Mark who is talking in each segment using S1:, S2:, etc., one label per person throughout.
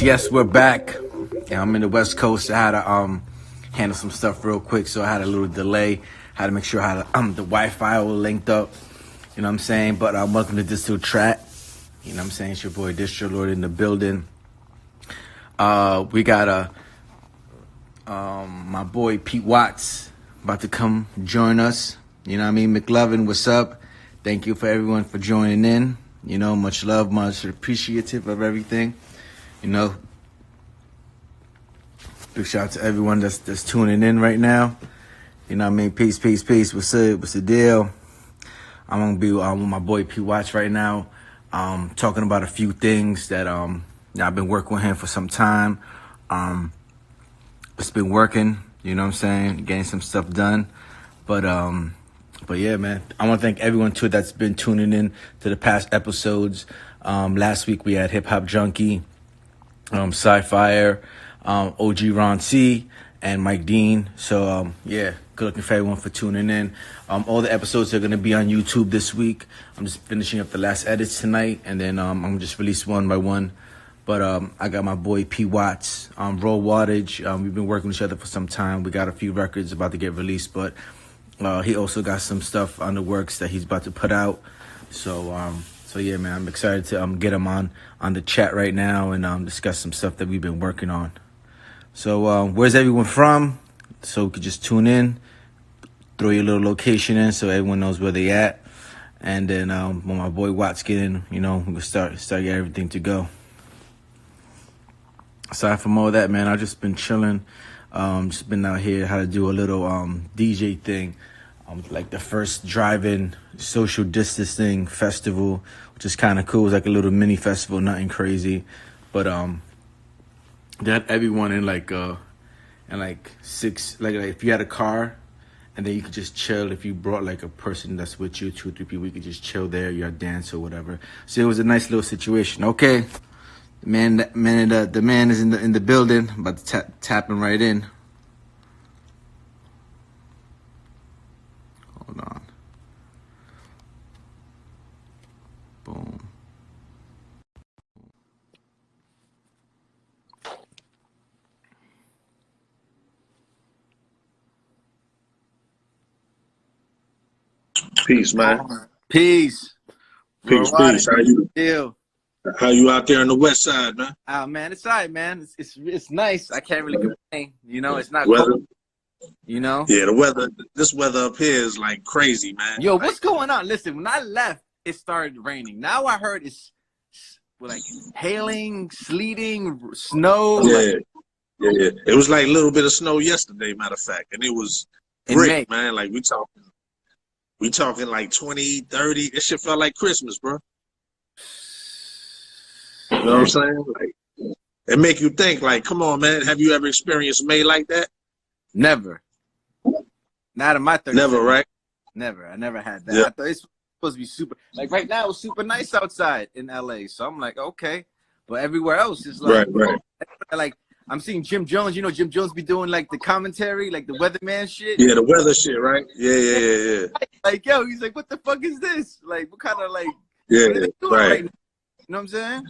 S1: Yes, we're back. Yeah, I'm in the West Coast. I had to handle some stuff real quick, so I had a little delay. Had to make sure I had the Wi-Fi all linked up. You know what I'm saying? But welcome to Distro Chat. You know what I'm saying? It's your boy DISTROLORD in the building. We got my boy Pete Watts about to come join us. You know what I mean? McLovin, what's up? Thank you for everyone for joining in. You know, much love, much appreciative of everything. You know, big shout out to everyone that's tuning in right now. You know what I mean? Peace, peace, peace. What's up? What's the deal? I'm going to be with my boy Pete Watts right now, talking about a few things that I've been working with him for some time. It's been working, you know what I'm saying? Getting some stuff done. But yeah, man, I want to thank everyone too that's been tuning in to the past episodes. Last week we had Hip Hop Junkie, Sci-Fire, OG Ron C, and Mike Dean. So yeah, good looking for everyone for tuning in. All the episodes are gonna be on YouTube this week. I'm just finishing up the last edits tonight, and then I'm gonna just release one by one. But I got my boy P Watts, Roll Wattage. We've been working with each other for some time. We got a few records about to get released, but he also got some stuff on the works that he's about to put out. So yeah, man, I'm excited to get him on the chat right now and discuss some stuff that we've been working on. So where's everyone from? So we could just tune in, throw your little location in so everyone knows where they at. And then when my boy Watts get in, you know, we'll start getting everything to go. Aside from all that, man, I've just been chilling. Just been out here, how to do a little DJ thing. Like the first drive-in social distancing festival, which is kind of cool. It's like a little mini festival, nothing crazy. But they had everyone in like six, like if you had a car, and then you could just chill. If you brought like a person that's with you, 2 or 3 people, you could just chill there, you dance or whatever. So it was a nice little situation. Okay, the man is in the building, about to tapping right in. Hold on. Boom.
S2: Peace, man.
S1: Peace.
S2: Peace,
S1: Bro,
S2: peace. How you?
S1: deal?
S2: How you out there on the west side, man?
S1: Man, it's all right, man. It's nice. I can't really complain. You know, it's not
S2: Weather.
S1: cold. You know?
S2: Yeah, the weather. This weather up here is like crazy, man.
S1: Yo, what's going on? Listen, when I left, it started raining. Now I heard it's like hailing, sleeting, snow.
S2: Yeah, yeah. It was like a little bit of snow yesterday, matter of fact, and it was great, man. Like we talking like 20, 30. It shit felt like Christmas, bro. You know what I'm saying? Like, it make you think, like, come on, man. Have you ever experienced May like that?
S1: Never. Not in my 30s.
S2: Never, right?
S1: Never. I never had that.
S2: Yeah.
S1: I thought it's supposed to be super. Like right now, it's super nice outside in LA. So I'm like, okay. But everywhere else is like,
S2: right.
S1: Like I'm seeing Jim Jones. You know, Jim Jones be doing like the commentary, like the weatherman shit.
S2: Yeah, the weather shit, right? Yeah.
S1: Like, yo, he's like, what the fuck is this? Like, what kind of like?
S2: Yeah,
S1: what are they doing
S2: right.
S1: now? You know what I'm saying?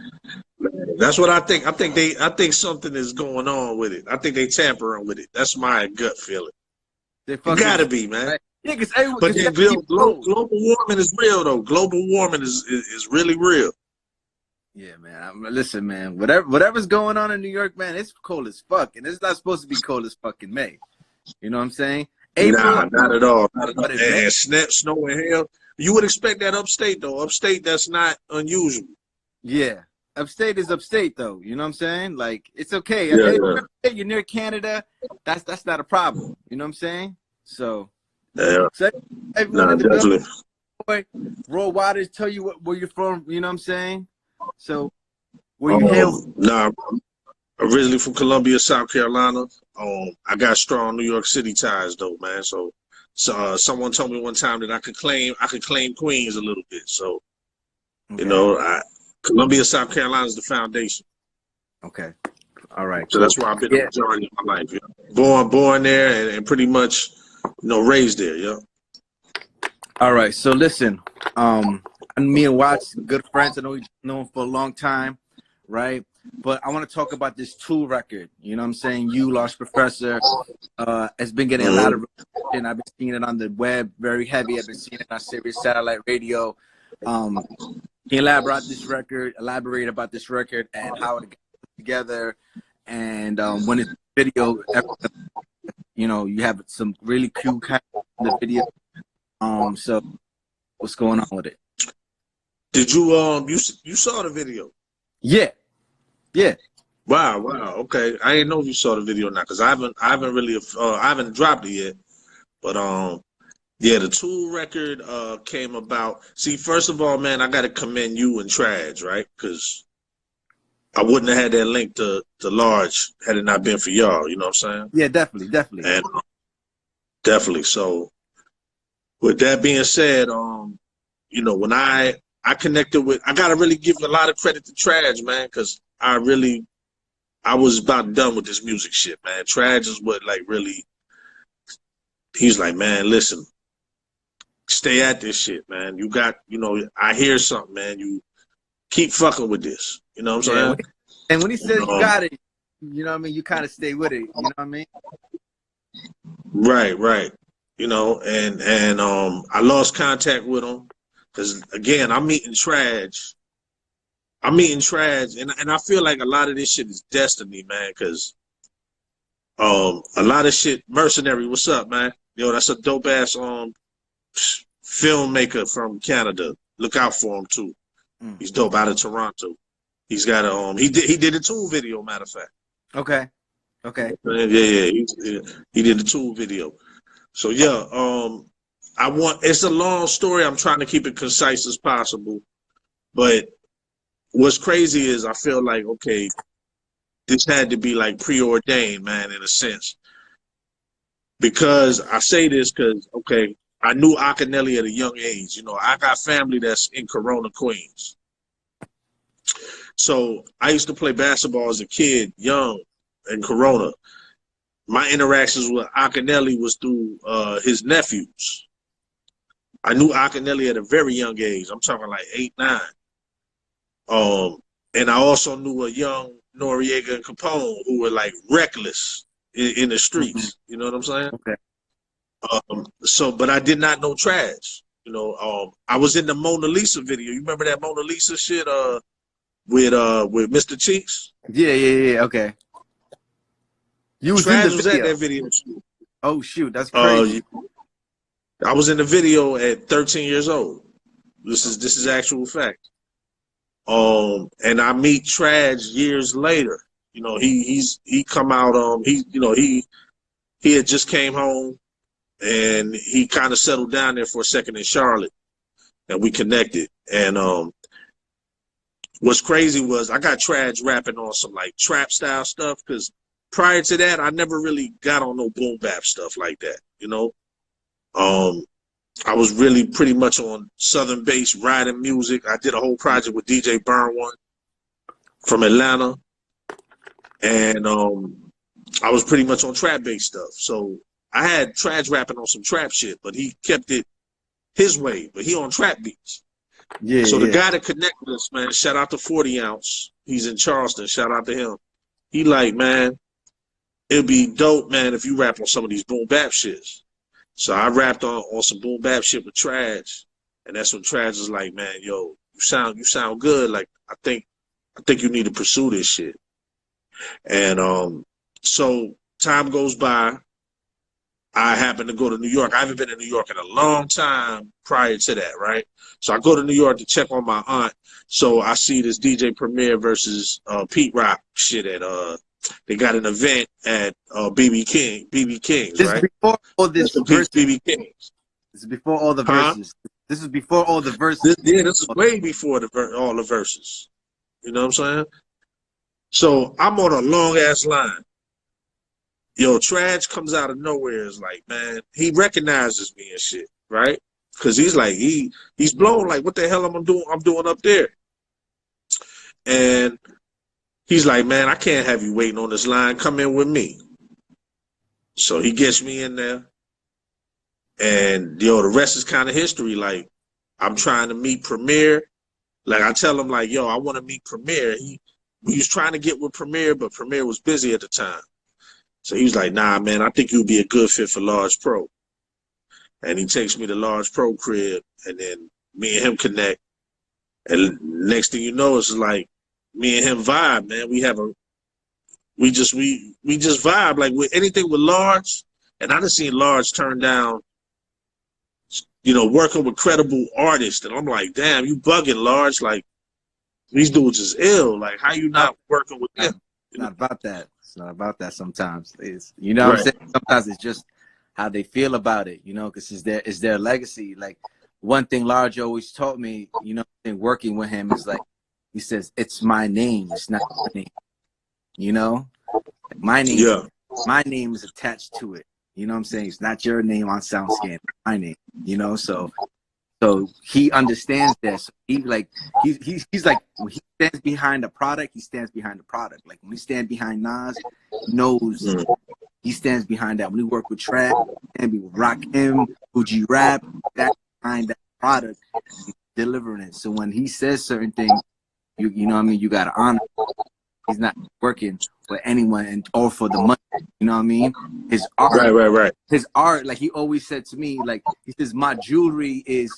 S2: That's what I think. I think something is going on with it. I think they tampering with it. That's my gut feeling. It gotta be, man.
S1: Right? Yeah,
S2: but global warming is real, though. Global warming is really real.
S1: Yeah, man. Listen, man. Whatever's going on in New York, man, it's cold as fuck, and it's not supposed to be cold as fucking May. You know what I'm saying? April,
S2: nah, not at all. Not at all.
S1: And
S2: snow and hail. You would expect that upstate, though. Upstate, that's not unusual.
S1: Yeah, upstate is upstate, though. You know what I'm saying? Like, it's okay.
S2: Yeah.
S1: You're near Canada. That's not a problem. You know what I'm saying? So,
S2: yeah.
S1: So everyone in the
S2: definitely.
S1: Boy, Roll Wattage, tell you where you're from. You know what I'm saying? So, where you hail?
S2: Nah, originally from Columbia, South Carolina. I got strong New York City ties, though, man. So someone told me one time that I could claim Queens a little bit. So,
S1: Okay.
S2: you know, Columbia, South Carolina is the foundation.
S1: Okay. All right.
S2: So that's where I've been the majority of my life. Yeah. Born there and pretty much, you know, raised there. Yeah.
S1: All right. So listen, me and Watts, good friends. I know we've known for a long time, right? but I want to talk about this Tool record. You know what I'm saying? You, Large Professor, has been getting a lot of attention. I've been seeing it on the web very heavy. I've been seeing it on Sirius Satellite Radio. Can you elaborate about this record and how it got together, and when it's video, you know, you have some really cute characters in the video. So what's going on with it?
S2: Did you you saw the video?
S1: Yeah.
S2: Wow, okay. I didn't know if you saw the video now, because I haven't really I haven't dropped it yet. But yeah, the Tool record came about. See, first of all, man, I gotta commend you and Traj, right? Because I wouldn't have had that link to Large had it not been for y'all, you know what I'm saying?
S1: Yeah, definitely.
S2: And definitely. So with that being said, you know, when I connected with, I gotta really give a lot of credit to Traj, man, because I was about done with this music shit, man. Traj is what, like, really, he's like, man, listen, stay at this shit, man. You got, you know, I hear something, man. You keep fucking with this. You know what I'm saying?
S1: And when he says you got it, you know what I mean? You kind of stay with it. You know what I mean?
S2: Right. You know, and I lost contact with him because, again, I'm meeting Traj, and I feel like a lot of this shit is destiny, man, because a lot of shit. Mercenary, what's up, man? Yo, that's a dope ass filmmaker from Canada. Look out for him too. He's dope, out of Toronto. He's got a he did a Tool video, matter of fact.
S1: Okay.
S2: Yeah. He did a Tool video. So yeah, it's a long story. I'm trying to keep it concise as possible. But what's crazy is I feel like, okay, this had to be like preordained, man, in a sense. Because I say this because, okay, I knew Akinelli at a young age. You know, I got family that's in Corona, Queens. So I used to play basketball as a kid, young, in Corona. My interactions with Akinelli was through his nephews. I knew Akinelli at a very young age. I'm talking like 8, 9. And I also knew a young Noriega and Capone who were like reckless in the streets. You know what I'm saying?
S1: Okay.
S2: So, but I did not know Traj. You know, I was in the Mona Lisa video. You remember that Mona Lisa shit? With Mr. Cheeks.
S1: Yeah. Okay. You was
S2: Traj
S1: in the
S2: was
S1: video.
S2: at that video.
S1: Oh shoot, that's crazy.
S2: I was in the video at 13 years old. This is actual fact. And I meet Traj years later. You know, he come out. He had just came home, and he kind of settled down there for a second in Charlotte, and we connected. And what's crazy was I got Traj rapping on some like trap style stuff, because prior to that I never really got on no boom bap stuff like that. You know, I was really pretty much on Southern bass riding music. I did a whole project with DJ Burn One from Atlanta, and I was pretty much on trap bass stuff. So I had Traj rapping on some trap shit, but he kept it his way. But he on trap beats.
S1: Yeah.
S2: So the guy that connected us, man, shout out to 40 Ounce. He's in Charleston. Shout out to him. He like, man, it'd be dope, man, if you rap on some of these boom bap shits. So I rapped on some boom bap shit with Traj, and that's when Traj was like, man, yo, you sound good. Like, I think you need to pursue this shit. And so time goes by. I happen to go to New York. I haven't been in New York in a long time prior to that, right? So I go to New York to check on my aunt. So I see this DJ Premier versus Pete Rock shit at they got an event at BB King's,
S1: This
S2: right?
S1: is before all this verses.
S2: BB King's.
S1: This is before all the verses. This is before all the verses.
S2: This is way before all the verses. You know what I'm saying? So I'm on a long ass line. Yo, Traj comes out of nowhere. Is like, man, he recognizes me and shit, right? Because he's like, he's blown. Like, what the hell I'm doing up there? And he's like, man, I can't have you waiting on this line. Come in with me. So he gets me in there, and yo, the rest is kind of history. Like, I'm trying to meet Premier. Like, I tell him, like, yo, I want to meet Premier. we was trying to get with Premier, but Premier was busy at the time. So he was like, nah, man, I think you'd be a good fit for Large Pro. And he takes me to Large Pro crib, and then me and him connect. And next thing you know, it's like me and him vibe, man. We just vibe like with anything with Large. And I done seen Large turn down, you know, working with credible artists, and I'm like, damn, you bugging, Large. Like, these dudes is ill. Like, how you not working with them?
S1: It's not about that. It's not about that sometimes. It's, you know what I'm
S2: Right.
S1: saying? Sometimes it's just how they feel about it, you know, because it's their legacy. Like, one thing Large always taught me, you know, in working with him is like, he says, it's my name. It's not your name. You know? My name,
S2: Yeah.
S1: my name is attached to it. You know what I'm saying? It's not your name on SoundScan. It's my name. You know, so he understands that. So he's like when he stands behind a product, he stands behind the product. Like when we stand behind Nas, he knows he stands behind that. When we work with Trap, and we rock him, Fuji Rap, that behind that product, delivering it. So when he says certain things, you know what I mean, you gotta honor. He's not working for anyone and or for the money. You know what I mean? His art,
S2: Right.
S1: his art, like he always said to me, like he says, my jewelry is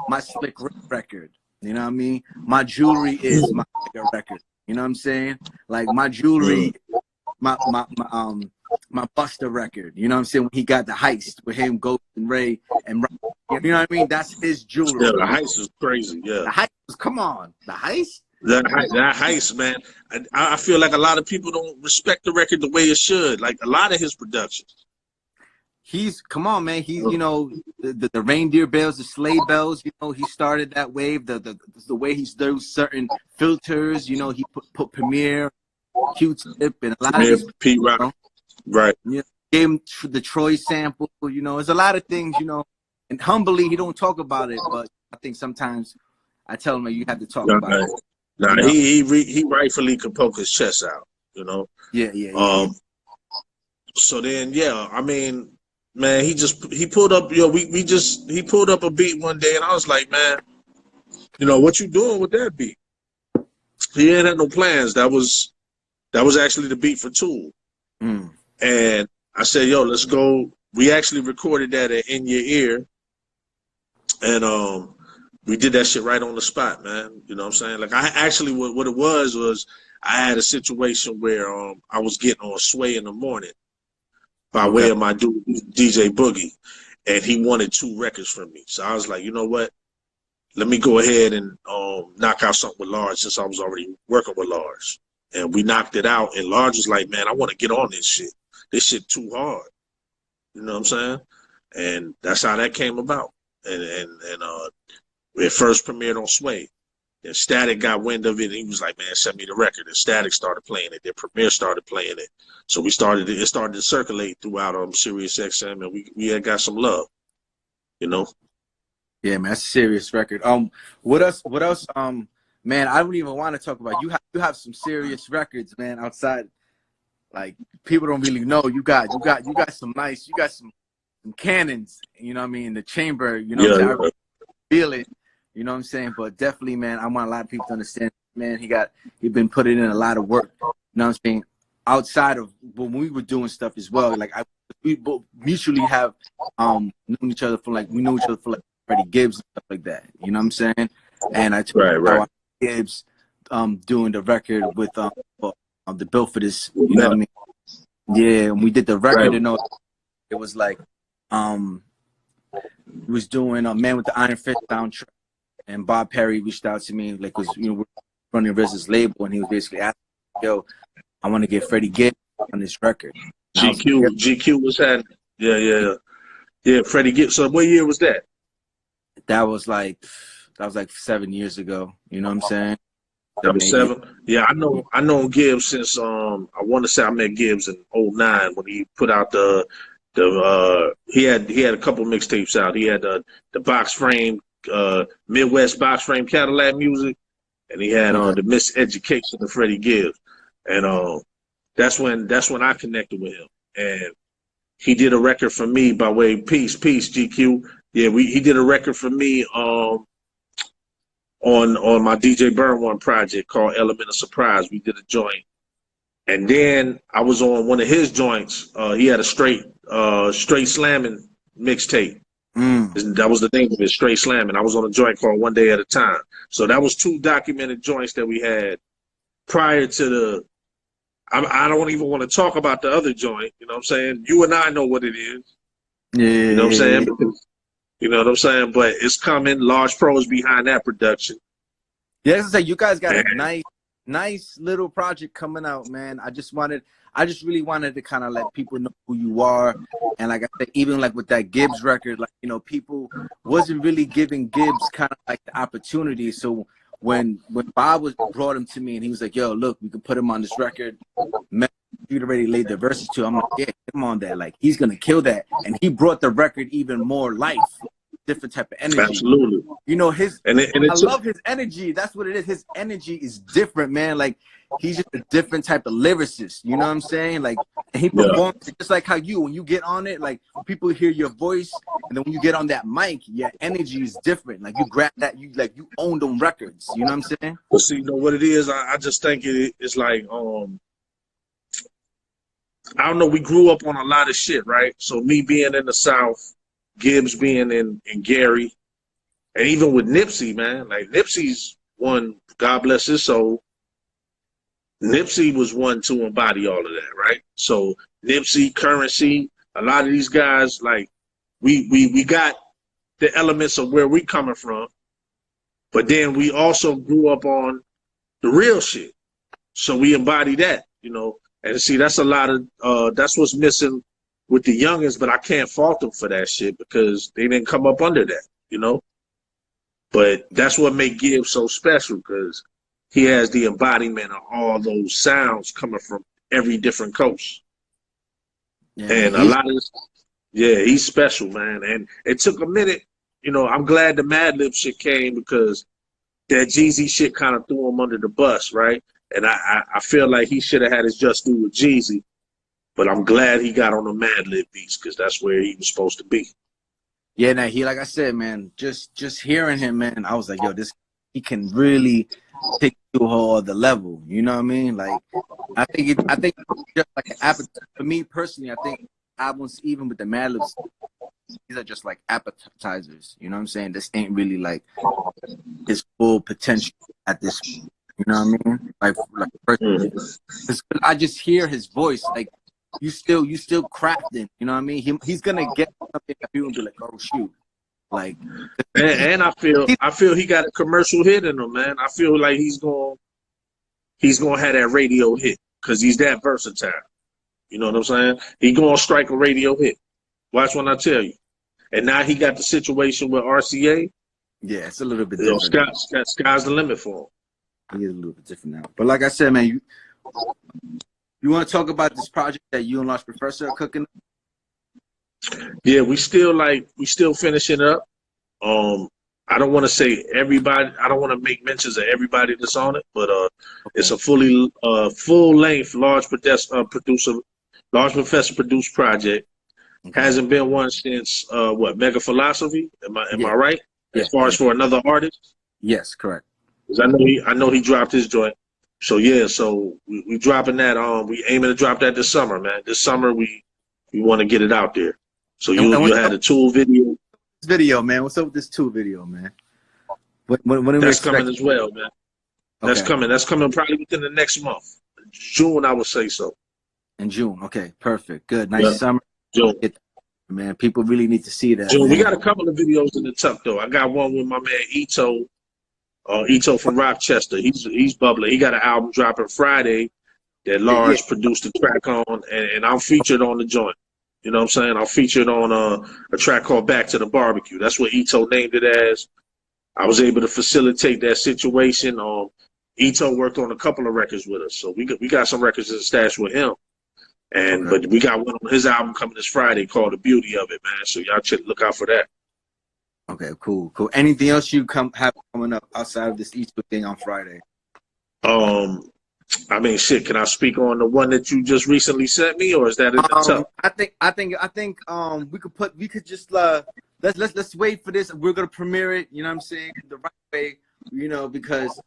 S1: my Slick Rick record. You know what I mean? My jewelry is my record. You know what I'm saying? Like my jewelry, my Buster record. You know what I'm saying? When he got the heist with him, Ghost and Ray, and you know what I mean? That's his jewelry.
S2: Yeah, the heist is crazy. Yeah.
S1: The heist, come on, the heist.
S2: That heist, man. I feel like a lot of people don't respect the record the way it should. Like a lot of his productions.
S1: Come on, man. He's, you know, the reindeer bells, the sleigh bells. You know, he started that wave. The way he's doing certain filters. You know, he put Premier, Q-Tip, and a lot of these,
S2: Pete Rock,
S1: you know,
S2: right?
S1: You know, gave him the Troy sample. You know, there's a lot of things. You know, and humbly he don't talk about it, but I think sometimes I tell him, you have to talk about it.
S2: Nah,
S1: you know?
S2: he rightfully could poke his chest out, you know.
S1: Yeah.
S2: So then, yeah, I mean, man, he pulled up, yo, he pulled up a beat one day, and I was like, man, you know, what you doing with that beat? He ain't had no plans. That was actually the beat for Tool. And I said, yo, let's go. We actually recorded that at In Your Ear, and we did that shit right on the spot, man. You know what I'm saying? Like I actually, what it was I had a situation where I was getting on Sway in the morning by way of my dude DJ Boogie, and he wanted 2 records from me. So I was like, you know what? Let me go ahead and knock out something with Large since I was already working with Large. And we knocked it out, and Large was like, man, I want to get on this shit. This shit too hard. You know what I'm saying? And that's how that came about. And it first premiered on Sway. Then Static got wind of it, and he was like, man, send me the record. And Static started playing it. Then Premier started playing it. So it started to circulate throughout Sirius XM, and we had got some love, you know?
S1: Yeah, man, that's a serious record. What else? Man, I don't even want to talk about. You have some serious records, man, outside. Like people don't really know. You got some nice, you got some cannons, you know what I mean, in the chamber, you know what I'm saying? I feel it, you know what I'm saying? But definitely, man, I want a lot of people to understand, man, he been putting in a lot of work, you know what I'm saying? Outside of when we were doing stuff as well, like we both mutually have known each other for like Freddie Gibbs and stuff like that, you know what I'm saying? And I took Gibbs doing the record with the bill for this, you know what I mean? Yeah, and we did the record, and it was like he was doing a Man with the Iron Fist soundtrack, and Bob Perry reached out to me, like, cause you know we're running RZA's label, and he was basically asking, yo, I want to get Freddie Gibbs on this record.
S2: GQ was had, yeah, Freddie Gibbs. So what year was that?
S1: That was like 7 years ago. You know what I'm saying?
S2: That was 7. Yeah, I know Gibbs since I want to say I met Gibbs in 2009 when he put out he had a couple mixtapes out. He had the box frame Midwest box frame Cadillac music, and he had the Miseducation of Freddie Gibbs, and that's when I connected with him, and he did a record for me by way of Peace GQ. Yeah, he did a record for me. on my DJ Burn One project called Element of Surprise. We did a joint. And then I was on one of his joints. He had a straight slamming mixtape. That was the name of it, Straight Slamming. I was on a joint called One Day at a Time. So that was 2 documented joints that we had prior to the. I don't even want to talk about the other joint. You know what I'm saying? You and I know what it is.
S1: Yeah.
S2: You know what I'm saying? Because, you know what I'm saying? But it's coming. Large Pros behind that production.
S1: Yeah, as I say, you guys got a nice little project coming out, man. I just really wanted to kind of let people know who you are. And like I said, even like with that Gibbs record, like, you know, people wasn't really giving Gibbs kind of like the opportunity. So when Bob brought him to me and he was like, yo, look, we can put him on this record. You'd already laid the verses to. I'm like, yeah, get him on that. Like, he's gonna kill that. And he brought the record even more life, different type of energy.
S2: Absolutely.
S1: You know, I
S2: I
S1: love his energy. That's what it is. His energy is different, man. Like, he's just a different type of lyricist. You know what I'm saying? Like, and he performs just like how when you get on it, like, people hear your voice, and then when you get on that mic, your energy is different. Like, you grab that, you own them records. You know what I'm saying?
S2: Well, see, you know what it is? I just think it's like, I don't know, we grew up on a lot of shit, right? So me being in the South, Gibbs being in Gary, and even with Nipsey, man, like Nipsey's one, God bless his soul, Nipsey was one to embody all of that, right? So Nipsey, Currency, a lot of these guys, like, we got the elements of where we coming from, but then we also grew up on the real shit. So we embody that, you know. And see, that's a lot of, that's what's missing with the youngins, but I can't fault them for that shit because they didn't come up under that, you know. But that's what makes Gibbs so special, because he has the embodiment of all those sounds coming from every different coast. Yeah, and a lot of this, he's special, man. And it took a minute, you know. I'm glad the Madlib shit came because that Jeezy shit kind of threw him under the bus, right? And I feel like he should have had his just due with Jeezy, but I'm glad he got on the Madlib beats because that's where he was supposed to be.
S1: Yeah, now like I said, man, just hearing him, man, I was like, yo, he can really take you to a whole other level. You know what I mean? Like, I think it's just like an appetizer. For me personally, I think albums, even with the Madlibs, these are just like appetizers. You know what I'm saying? This ain't really like his full potential at this point. You know what I mean? Like personally, I just hear his voice. Like, you still crafting. You know what I mean? He's gonna get something that people will be like, oh shoot, like.
S2: And I feel he got a commercial hit in him, man. I feel like he's gonna have that radio hit because he's that versatile. You know what I'm saying? He gonna strike a radio hit. Watch when I tell you. And now he got the situation with RCA.
S1: Yeah, it's a little bit different.
S2: Sky's the limit for him.
S1: He is a little bit different now. But like I said, man, you want to talk about this project that you and Large Professor are cooking?
S2: Yeah, we still finishing up. I don't want to say everybody. I don't want to make mentions of everybody that's on it, but it's a full length Large Professor produced project. Okay. Hasn't been one since Mega Philosophy? Am I right? As far as for another artist?
S1: Yes, correct.
S2: I know he dropped his joint. So yeah, so we dropping that we aiming to drop that this summer, man. This summer we want to get it out there. So you had a Tool video.
S1: Video, man. What's up with this Tool video, man? When
S2: that's coming as well, man. Okay. That's coming probably within the next month. June, I would say so.
S1: In June, okay, perfect. Good. Nice summer.
S2: June.
S1: Man, people really need to see that.
S2: June,
S1: man.
S2: We got a couple of videos in the tuck though. I got one with my man Ito from Rochester. He's bubbling. He got an album dropping Friday that Large produced a track on, and I'm featured on the joint. You know what I'm saying? I'm featured on a track called Back to the Barbecue. That's what Ito named it as. I was able to facilitate that situation. Ito worked on a couple of records with us, so we got some records in the stash with him. But we got one on his album coming this Friday called The Beauty of It, man. So y'all look out for that.
S1: Okay, cool. Anything else you have coming up outside of this Easter thing on Friday?
S2: I mean, shit. Can I speak on the one that you just recently sent me, or is that in the tuck?
S1: I think we could just let's wait for this. We're gonna premiere it. You know what I'm saying? The right way. you know, because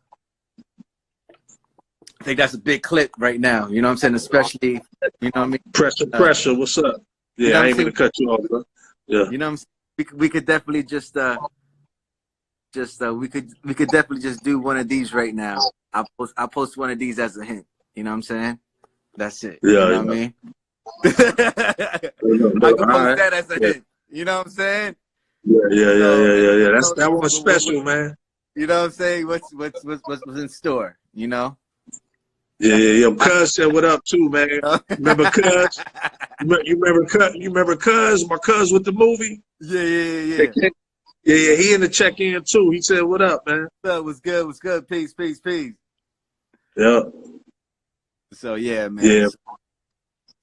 S1: I think that's a big clip right now. You know what I'm saying? Especially, you know what I mean?
S2: Pressure. What's up?
S1: You
S2: Yeah,
S1: know
S2: I
S1: what I'm
S2: ain't mean
S1: saying?
S2: to cut you off, bro. Yeah.
S1: You know what I'm saying? We could definitely we could definitely just do one of these right now. I'll post one of these as a hint. You know what I'm saying? That's it. You
S2: Yeah,
S1: know
S2: yeah.
S1: what I mean?
S2: Look,
S1: I could
S2: all
S1: post
S2: right.
S1: that as a
S2: Yeah.
S1: hint. You know what I'm saying?
S2: Yeah.
S1: So,
S2: That one's special, man.
S1: you know what I'm saying? What's in store? You know?
S2: Yeah. Cuz said what up too, man. Remember Cuz? You remember Cuz? My Cuz with the movie?
S1: Yeah.
S2: Yeah. He in the check-in too. He said, "What up, man?"
S1: What's good? What's good? Peace.
S2: Yeah.
S1: So yeah, man.
S2: Yeah.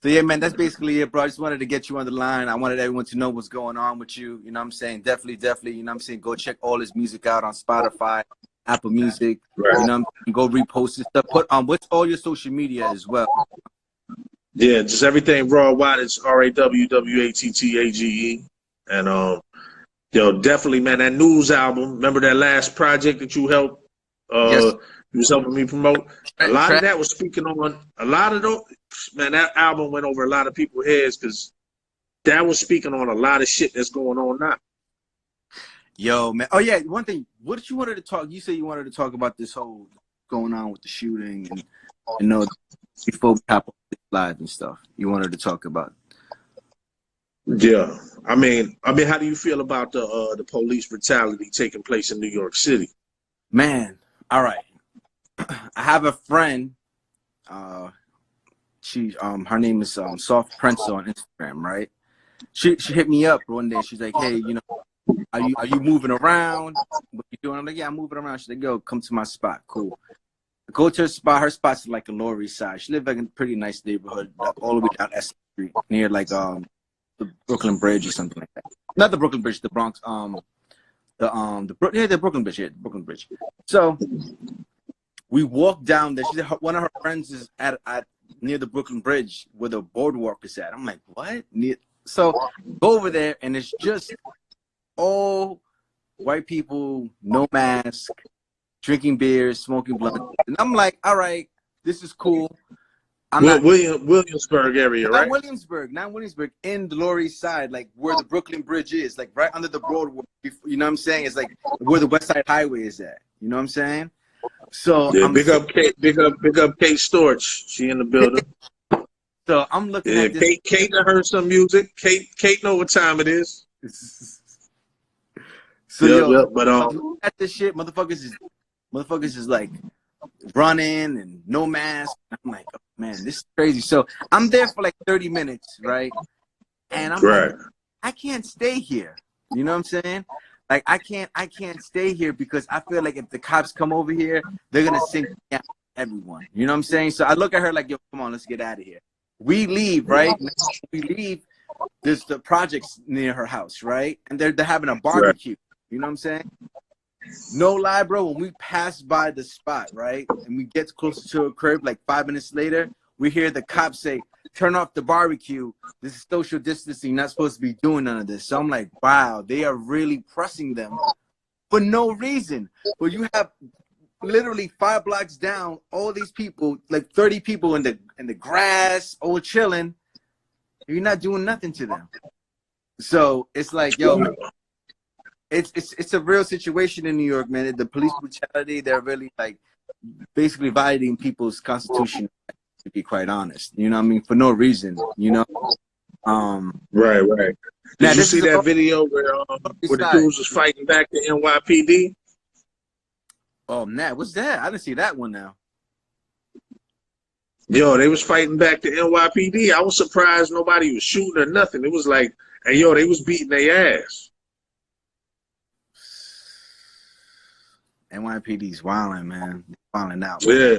S1: So yeah, man, that's basically it, bro. I just wanted to get you on the line. I wanted everyone to know what's going on with you. You know what I'm saying? Definitely, you know what I'm saying? Go check all his music out on Spotify, Apple Music.
S2: Right.
S1: You know what I'm saying? Go repost his stuff. Put on what's all your social media as well.
S2: Yeah, just everything raw wattage, RAWWATTAGE. And definitely, man, that news album. Remember that last project that you helped
S1: Yes.
S2: you was helping me promote? A lot of
S1: Track.
S2: that was speaking on a lot of those, man, that album went over a lot of people's heads because that was speaking on a lot of shit that's going on now.
S1: Yo, man. Oh yeah, one thing. What did you wanted to talk? You said you wanted to talk about this whole going on with the shooting and you know before we hop on this live and stuff. You wanted to talk about.
S2: Yeah. I mean, how do you feel about the police brutality taking place in New York City?
S1: Man, all right. I have a friend. She her name is Soft Prince on Instagram, right? She hit me up one day. She's like, hey, you know, are you moving around? What you doing? I'm like, yeah, I'm moving around. She's like, yo, come to my spot. Cool. I go to her spot. Her spot's like a Lower East Side. She lived like in a pretty nice neighborhood, all the way down S Street, near like the Brooklyn Bridge or something like that. Not the Brooklyn Bridge, the Bronx. The Brooklyn Bridge. Yeah, the Brooklyn Bridge. So we walk down there. She said one of her friends is at near the Brooklyn Bridge where the boardwalk is at. I'm like, what? So go over there, and it's just all white people, no mask, drinking beers, smoking blunt. And I'm like, all right, this is cool.
S2: Williamsburg area, right?
S1: Not Williamsburg, in the Lower East Side, like where the Brooklyn Bridge is, like right under the Broadway. You know what I'm saying? It's like where the West Side Highway is at. You know what I'm saying? So
S2: yeah, big up Kate Storch. She in the building.
S1: So I'm looking at this.
S2: Kate heard some music. Kate know what time it is.
S1: So
S2: but
S1: at this shit, motherfuckers is like running and no mask. I'm like, oh, man, this is crazy. So I'm there for like 30 minutes, right? And I'm like, I can't stay here. You know what I'm saying? Like I can't stay here because I feel like if the cops come over here, they're gonna sink everyone. You know what I'm saying? So I look at her like, yo, come on, let's get out of here. We leave, right? We leave. There's the projects near her house, right? And they're having a barbecue. You know what I'm saying? No lie, bro. When we pass by the spot, right, and we get closer to her crib, like 5 minutes later, we hear the cops say, turn off the barbecue. This is social distancing. You're not supposed to be doing none of this. So I'm like, wow, they are really pressing them for no reason. But you have literally 5 blocks down, all these people, like 30 people in the grass, all chilling. You're not doing nothing to them. So it's like, yo, it's a real situation in New York, man. The police brutality, they're really like basically violating people's constitution, to be quite honest. You know what I mean? For no reason, you know?
S2: Right. Did you see that video where the dudes was fighting back the NYPD?
S1: Oh, man, what's that? I didn't see that one now.
S2: Yo, they was fighting back the NYPD. I was surprised nobody was shooting or nothing. It was like, and yo, they was beating their ass.
S1: NYPD's wilding, man. Wilding out.
S2: Man. Yeah.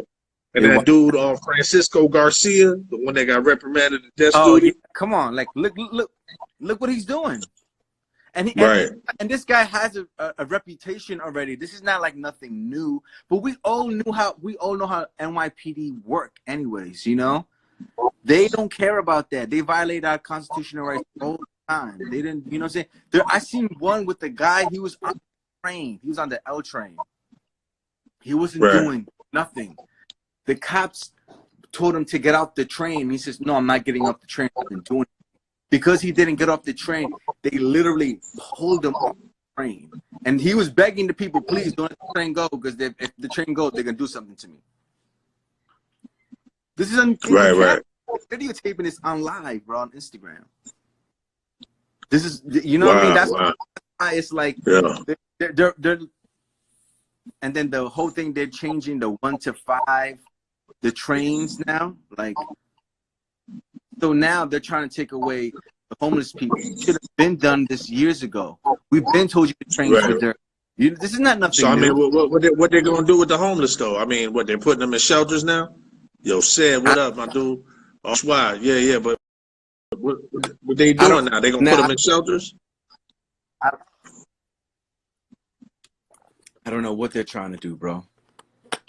S2: And that dude, Francisco Garcia, the one that got reprimanded at death duty.
S1: Yeah. Come on, like look what he's doing. And this guy has a reputation already. This is not like nothing new, but we all know how NYPD work anyways, you know? They don't care about that. They violate our constitutional rights all the time. They didn't, you know what I'm saying? I seen one with the guy, he was on the train. He was on the L train. He wasn't
S2: Right.
S1: doing nothing. The cops told him to get off the train. He says, no, I'm not getting off the train. I've been doing it. Because he didn't get off the train, they literally pulled him off the train. And he was begging the people, please don't let the train go, because if the train goes, they're going to do something to me. This is on
S2: Right.
S1: videotaping this on live, bro, on Instagram. This is, you know what I mean? That's why it's like, they're and then the whole thing, they're changing the 1 to 5, the trains now. Like, so now they're trying to take away the homeless people. It should have been done this years ago. We've been told you the trains were there. This is not nothing
S2: So, I mean,
S1: new.
S2: what they going to do with the homeless, though? I mean, what, they're putting them in shelters now? Yo, Sid, what up, my dude? Oh, why? Yeah, but what they doing now? They going to put them in shelters?
S1: I don't know what they're trying to do, bro.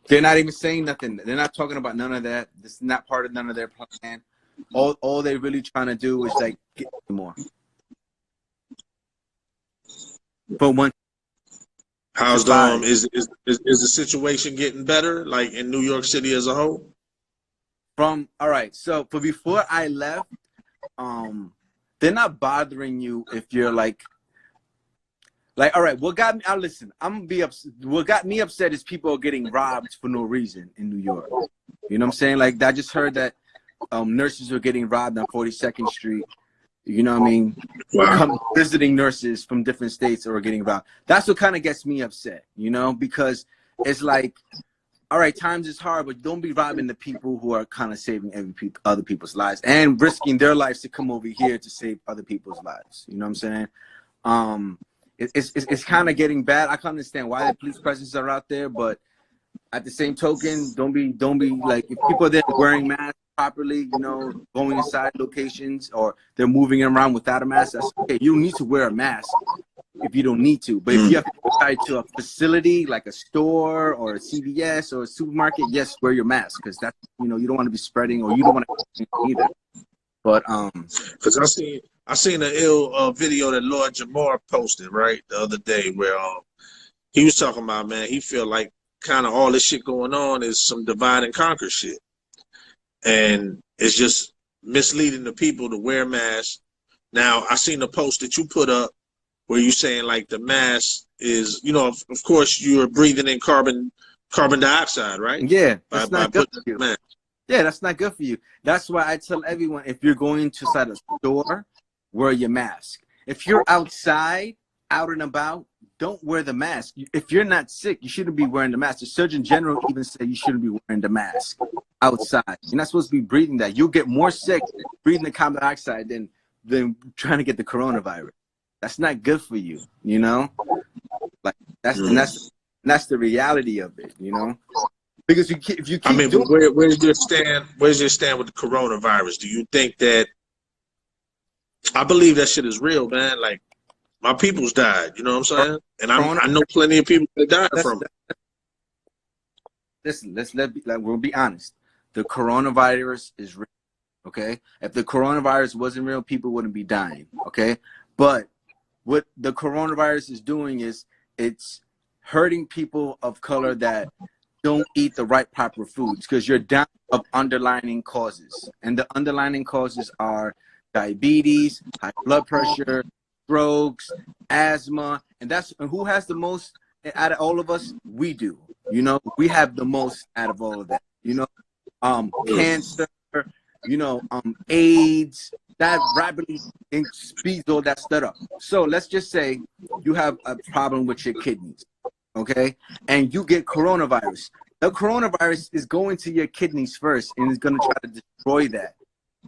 S1: They're not even saying nothing. They're not talking about none of that. This is not part of none of their plan. All they're really trying to do is like get more. But one,
S2: how's the is the situation getting better, like in New York City as a whole?
S1: All right, so for before I left, they're not bothering you if you're like all right, what got me, listen, I'm gonna be upset. What got me upset is people are getting robbed for no reason in New York. You know what I'm saying? Like, I just heard that nurses were getting robbed on 42nd Street. You know what I mean? Wow. Visiting nurses from different states are getting robbed. That's what kind of gets me upset, you know, because it's like, all right, times is hard, but don't be robbing the people who are kind of saving other people's lives and risking their lives to come over here to save other people's lives. You know what I'm saying? It's kind of getting bad. I can understand why the police presence are out there, but at the same token, don't be like, if people are there wearing masks properly, you know, going inside locations, or they're moving around without a mask, that's okay. You don't need to wear a mask if you don't need to. But if you have to go to a facility like a store or a CVS or a supermarket, yes, wear your mask, because that's, you know, you don't want to be spreading, or you don't want to either. But
S2: because I seen an ill video that Lord Jamar posted right the other day, where he was talking about, man, he feel like kind of all this shit going on is some divide and conquer shit, and it's just misleading the people to wear masks. Now, I seen the post that you put up where you saying like the mask is, you know, of course you're breathing in carbon dioxide, right?
S1: Yeah, that's not good for you.
S2: Mask.
S1: Yeah, that's not good for you. That's why I tell everyone, if you're going to inside a store, wear your mask. If you're outside, out and about, don't wear the mask. If you're not sick, you shouldn't be wearing the mask. The Surgeon General even said you shouldn't be wearing the mask outside. You're not supposed to be breathing that. You'll get more sick breathing the carbon dioxide than trying to get the coronavirus. That's not good for you, you know? Like, that's the reality of it, you know? Because if you keep,
S2: I mean, but where's your stand? Where's your stand with the coronavirus? Do you think that? I believe that shit is real, man. Like, my people's died. You know what I'm saying? And I know plenty of people that died from it.
S1: Listen, we'll be honest. The coronavirus is real. Okay, if the coronavirus wasn't real, people wouldn't be dying. Okay, but what the coronavirus is doing is it's hurting people of color that don't eat the right proper foods, because you're down of underlying causes, and the underlying causes are diabetes, high blood pressure, strokes, asthma, and who has the most out of all of us? We do. You know, we have the most out of all of that. You know, cancer, you know, AIDS, that rapidly speeds all that stuff up. So let's just say you have a problem with your kidneys. Okay, and you get coronavirus. The coronavirus is going to your kidneys first, and it's going to try to destroy that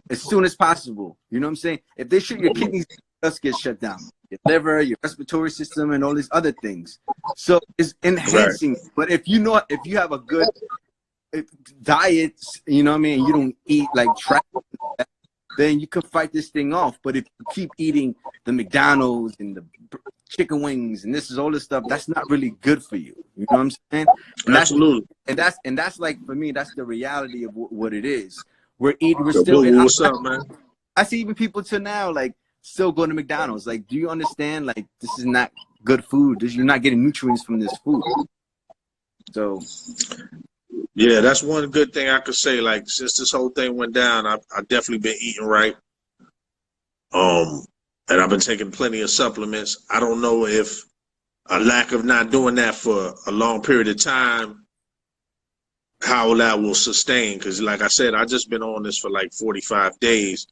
S1: as soon as possible. You know what I'm saying? If they shoot your kidneys, just get shut down. Your liver, your respiratory system, and all these other things. So it's enhancing. Right. But if you have a good diet, you know what I mean, you don't eat like trash, then you can fight this thing off. But if you keep eating the McDonald's and the chicken wings and this is all this stuff, that's not really good for you. You know what I'm saying? And
S2: absolutely.
S1: And that's like, for me, that's the reality of what it is. We're still.
S2: What's up, man?
S1: I see even people till now like still going to McDonald's. Like, do you understand? Like, this is not good food. You're not getting nutrients from this food. So
S2: Yeah, that's one good thing I could say. Like since this whole thing went down, I've definitely been eating right. And I've been taking plenty of supplements. I don't know if a lack of not doing that for a long period of time, how that will sustain. Because like I said, I just been on this for like 45 days.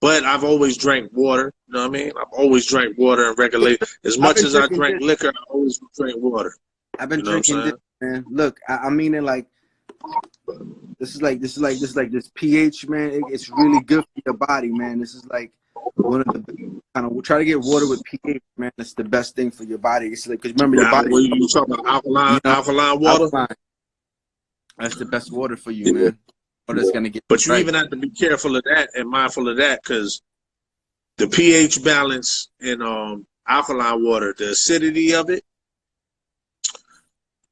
S2: But I've always drank water. You know what I mean? I've always drank water and regulate. As
S1: I've
S2: much
S1: been
S2: as I
S1: drinking
S2: drank
S1: this.
S2: liquor, I always drank water.
S1: I've been
S2: You know what I'm
S1: drinking this,
S2: saying?
S1: man. Look, I mean it like this pH, man. It's really good for your body, man. This is like one of the kind of, we'll try to get water with pH, man. That's the best thing for your body. It's like, because remember, your
S2: Yeah,
S1: body,
S2: what you talking about?
S1: you know,
S2: Alkaline water?
S1: alkaline. That's the best water for you, man. Or that's gonna get
S2: But you
S1: right.
S2: even have to be careful of that and mindful of that, because the pH balance in alkaline water, the acidity of it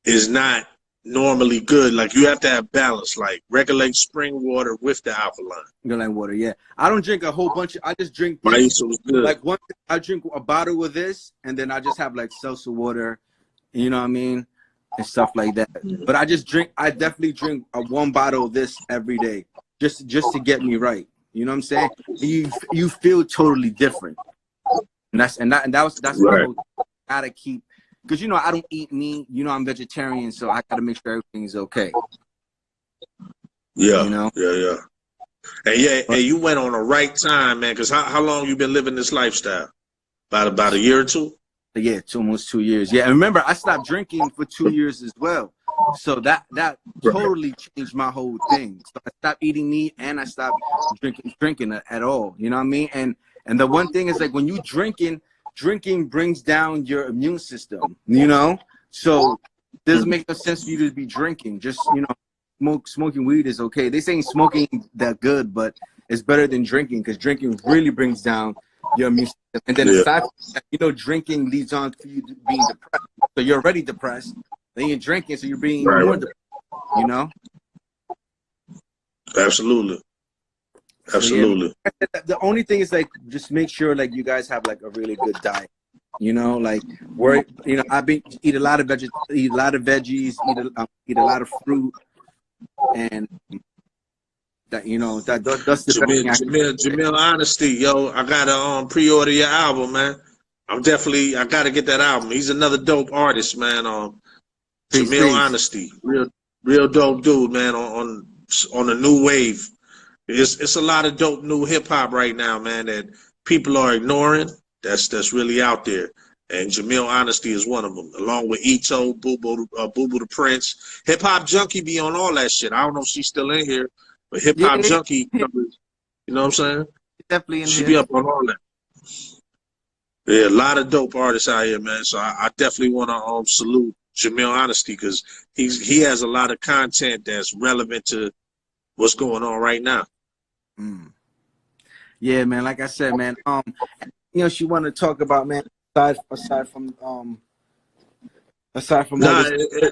S2: is not normally good. Like you have to have balance, like regulate spring water with the alkaline.
S1: Alkaline water, yeah. I don't drink a whole bunch. I just drink
S2: Right,
S1: this.
S2: so it's good.
S1: Like I drink a bottle of this, and then I just have like seltzer water. You know what I mean? And stuff like that. But I definitely drink one bottle of this every day, just to get me right. You know what I'm saying? You feel totally different, and that's my
S2: Right.
S1: whole. Gotta keep, because I don't eat meat. I'm vegetarian, so I gotta make sure everything's okay.
S2: Yeah, yeah. And
S1: But,
S2: you went on the right time, man. Because how long you been living this lifestyle? About a year or two?
S1: yeah, it's almost 2 years. Yeah, and remember, I stopped drinking for 2 years as well. So that totally changed my whole thing. So I stopped eating meat and I stopped drinking at all. You know what I mean? And the one thing is, like, when you drinking brings down your immune system. So it doesn't make no sense for you to be drinking. Just smoking weed is okay. They saying smoking that good, but it's better than drinking, because drinking really brings down your immune system. And then aside from that, drinking leads on to you being depressed. So you're already depressed. Then you're drinking, so you're being even more depressed.
S2: Absolutely. Absolutely.
S1: So, yeah, the only thing is, like, just make sure, like, you guys have like a really good diet. Like, I've been eat a lot of veggies, eat a lot of fruit, and that that's the best thing
S2: Jamil Honesty, yo, I gotta pre-order your album, man. I gotta get that album. He's another dope artist, man. Jamil Honesty, real dope dude, man. On the new wave. It's a lot of dope new hip hop right now, man, that people are ignoring. That's really out there. And Jamil Honesty is one of them, along with Ito, Boo Boo the Prince. Hip Hop Junkie be on all that shit. I don't know if she's still in here, but Hip Hop Junkie, you know what I'm saying?
S1: Definitely in
S2: she
S1: here.
S2: Be up on all that. Yeah, a lot of dope artists out here, man. So I definitely want to salute Jamil Honesty, because he has a lot of content that's relevant to what's going on right now.
S1: Yeah, man. Like I said, man. She want to talk about, man. Aside from
S2: Nah,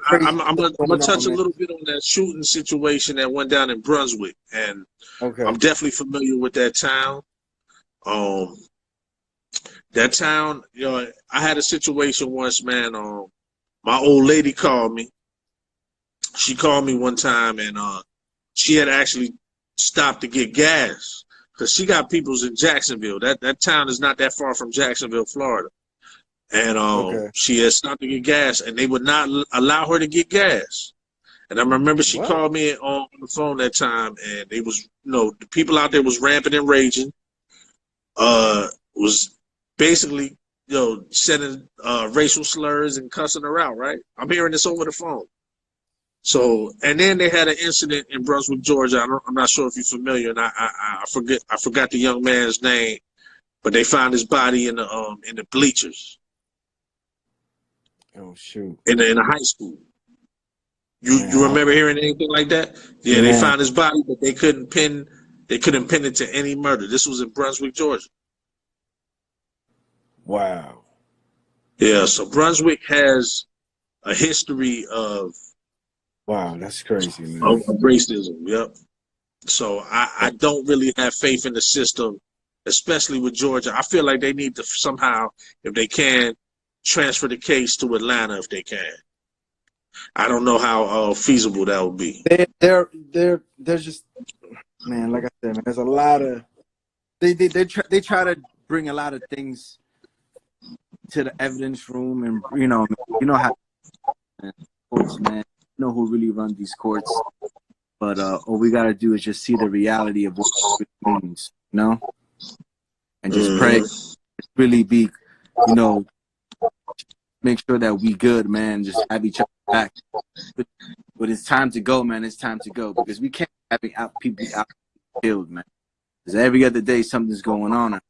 S2: I'm gonna touch a little bit on that shooting situation that went down in Brunswick, and I'm definitely familiar with that town. That town, I had a situation once, man. My old lady called me. She called me one time, and she had actually stopped to get gas, because she got peoples in Jacksonville. That town is not that far from Jacksonville, Florida. And she had stopped to get gas, and they would not allow her to get gas. And I remember she called me on the phone that time, and they was, the people out there was rampant and raging. Was basically, sending racial slurs and cussing her out. Right? I'm hearing this over the phone. So, and then they had an incident in Brunswick, Georgia. I'm not sure if you're familiar, and I forgot the young man's name, but they found his body in the bleachers.
S1: Oh shoot!
S2: In the high school. You remember hearing anything like that? Yeah, they found his body, but they couldn't pin it to any murder. This was in Brunswick, Georgia.
S1: Wow.
S2: Yeah, so Brunswick has a history of
S1: that's crazy, man.
S2: Of racism. Yep. So I don't really have faith in the system, especially with Georgia. I feel like they need to somehow, if they can, transfer the case to Atlanta if they can. I don't know how feasible that would be.
S1: They're just, man. Like I said, man, there's a lot of they try to bring a lot of things to the evidence room, and you know how courts, man. You know who really run these courts, but all we gotta do is just see the reality of what it means, you know, and just pray, really be, you know, make sure that we good, man. Just have each other back. But it's time to go, man. It's time to go because we can't have people out killed, man. Because every other day something's going on.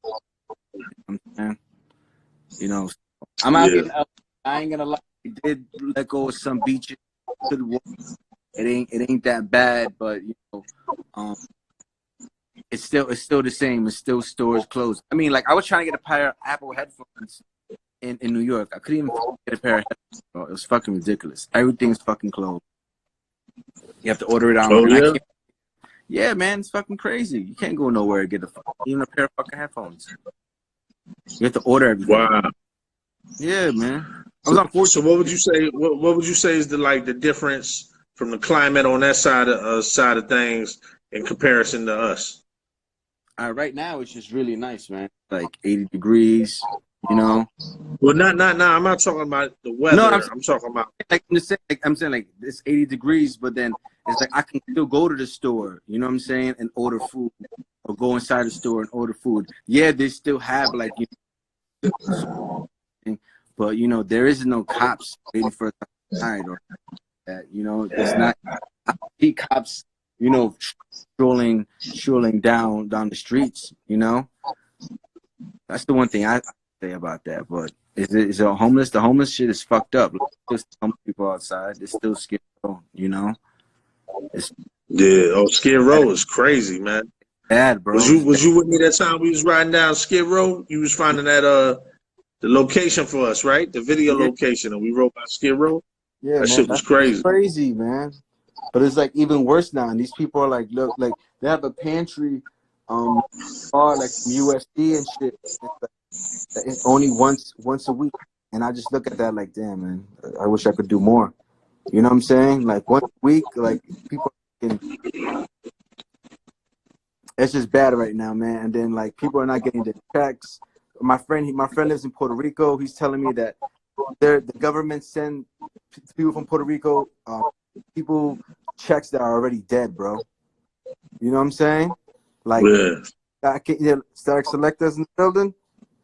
S1: You know, I'm out here. I ain't gonna lie. We did let go of some beaches. It ain't that bad, but you know, it's still the same. It's still stores closed. I mean, like I was trying to get a pair of Apple headphones in New York. I couldn't even get a pair of headphones, bro. It was fucking ridiculous. Everything's fucking closed. You have to order it online.
S2: Oh, yeah?
S1: Yeah, man, it's fucking crazy. You can't go nowhere and get even a pair of fucking headphones. You have to order everything.
S2: Wow.
S1: Yeah, man. I was unfortunate.
S2: So what would you say? What would you say is the difference from the climate on that side of things in comparison to us?
S1: Right now it's just really nice, man. Like 80 degrees, you know.
S2: Well, not. I'm not talking about the weather.
S1: No,
S2: I'm talking about.
S1: Like I'm saying, like it's 80 degrees, but then it's like I can still go to the store, you know what I'm saying, and order food, or go inside the store and order food. Yeah, they still have like, you know, but you know there is no cops waiting for a night or that. You know, it's not. I see cops, you know, strolling down the streets. You know, that's the one thing I say about that. But is it homeless? The homeless shit is fucked up. There's some people outside. It's still scary, you know.
S2: Skid Row is crazy, man.
S1: Bad, bro.
S2: Was you with me that time we was riding down Skid Row? You was finding that the location for us, right? The video location, and we rode by Skid Row.
S1: Yeah,
S2: that shit was crazy.
S1: Crazy, man. But it's like even worse now. And these people are like, look, like they have a pantry, like from USD and shit. It's only once a week, and I just look at that like, damn, man. I wish I could do more. You know what I'm saying? Like once a week, like people. It's just bad right now, man. And then like people are not getting their checks. My friend lives in Puerto Rico. He's telling me that the government send people from Puerto Rico people checks that are already dead, bro. You know what I'm saying? Like, Static Selectors in the building.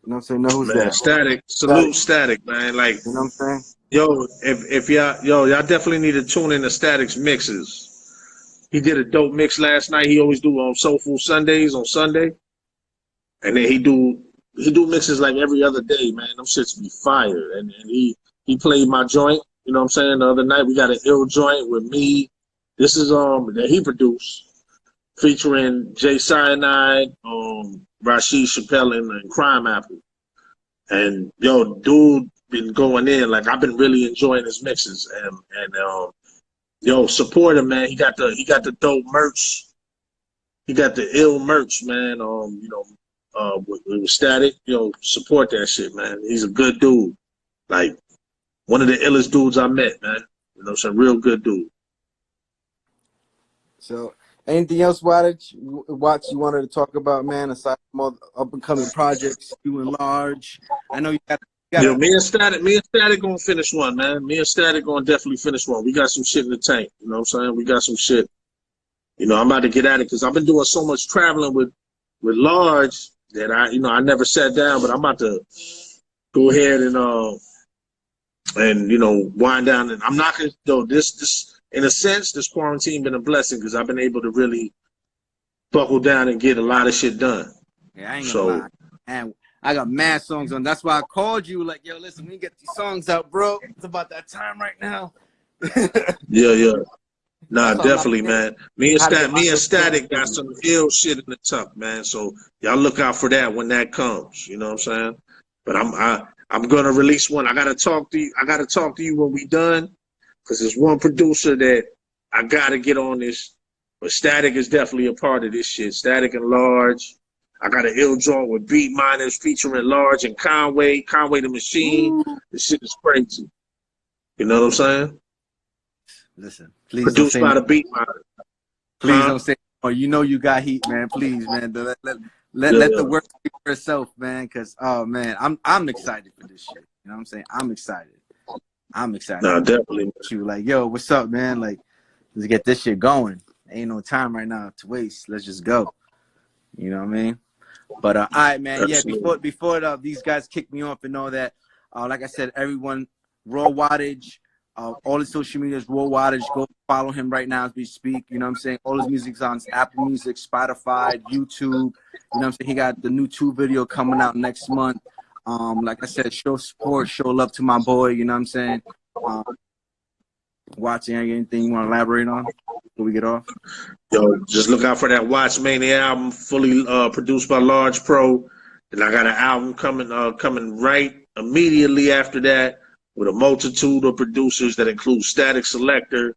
S1: You know what I'm saying? Know who's
S2: man,
S1: that?
S2: Static. Salute Static, man. Like,
S1: you know what I'm saying?
S2: Yo, if y'all definitely need to tune in to Static's mixes. He did a dope mix last night. He always do on Soulful Sundays on Sunday, and then he do mixes like every other day, man. Them shits be fire. And he played my joint. You know what I'm saying? The other night we got an ill joint with me. This is that he produced, featuring Jay Cyanide, Rashid Chappelle, and Crime Apple. And yo, dude been going in. Like I've been really enjoying his mixes. And yo, support him, man. He got the dope merch. He got the ill merch, man. With Static, support that shit, man. He's a good dude. Like one of the illest dudes I met, man. You know, some real good dude.
S1: So, anything else, Wattage, you wanted to talk about, man? Aside from all the up and coming projects, you and Large. I know you got.
S2: Yo, me and Static gonna finish one, man. Me and Static gonna definitely finish one. We got some shit in the tank. You know what I'm saying? We got some shit. You know, I'm about to get at it because I've been doing so much traveling with Large that I never sat down, but I'm about to go ahead and wind down. And I'm not gonna this in a sense, this quarantine been a blessing because I've been able to really buckle down and get a lot of shit done.
S1: Yeah, I ain't gonna lie. And I got mad songs on. That's why I called you. Like, yo, listen, we get these songs out, bro. It's about that time right now.
S2: Yeah. Nah, definitely, man. Me and Static got some ill shit in the tuck, man. So y'all look out for that when that comes. You know what I'm saying? But I'm gonna release one. I gotta talk to you when we done, because there's one producer that I gotta get on this. But Static is definitely a part of this shit. Static and Large. I got an ill joint with Beat Miners featuring Large and Conway the Machine. This shit is crazy. You know what I'm saying?
S1: Listen, please don't
S2: Produced
S1: say
S2: by
S1: no.
S2: the beat master.
S1: Please
S2: Huh?
S1: don't say no. You know you got heat, man. Please, man. Let the
S2: Yeah.
S1: work speak for itself, man. Cause oh man, I'm excited for this shit. You know what I'm saying? I'm excited. I'm excited.
S2: Nah,
S1: I'm
S2: definitely.
S1: you like, yo, what's up, man? Like, let's get this shit going. Ain't no time right now to waste. Let's just go. You know what I mean? But all right, man. Yeah,
S2: Absolutely.
S1: before these guys kick me off and all that, like I said, everyone, Raw Wattage, all his social medias, Raw Wattage. Go follow him right now as we speak. You know what I'm saying? All his music's on Apple Music, Spotify, YouTube. You know what I'm saying? He got the new 2 video coming out next month. Like I said, show support, show love to my boy. You know what I'm saying? Watching anything you want to elaborate on before we get off?
S2: Yo, just look out for that Watchmania album, fully produced by Large Pro. And I got an album coming right immediately after that with a multitude of producers that include Static Selector,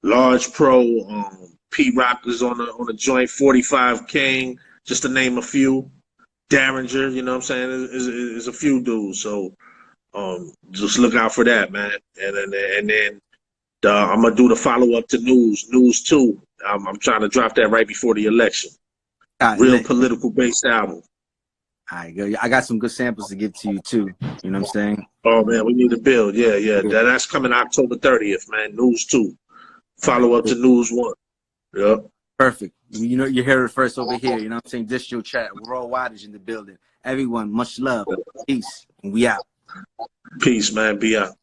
S2: Large Pro, P Rock is on the joint, 45 King, just to name a few. Derringer, you know what I'm saying? Is a few dudes. So just look out for that, man. And then I'm gonna do the follow up to News 2. I'm trying to drop that right before the election.
S1: All right,
S2: Real
S1: lit.
S2: political based album.
S1: All right, go. I got some good samples to give to you too. You know what I'm saying?
S2: Oh man, we need to build. Yeah. That's coming October 30th, man. News 2.
S1: All right,
S2: Follow up to News 1. Yep.
S1: perfect. You know, you heard it first over here. You know what I'm saying? Distro chat. We're all Wattage in the building. Everyone, much love. Peace. And we out.
S2: Peace, man. Be out.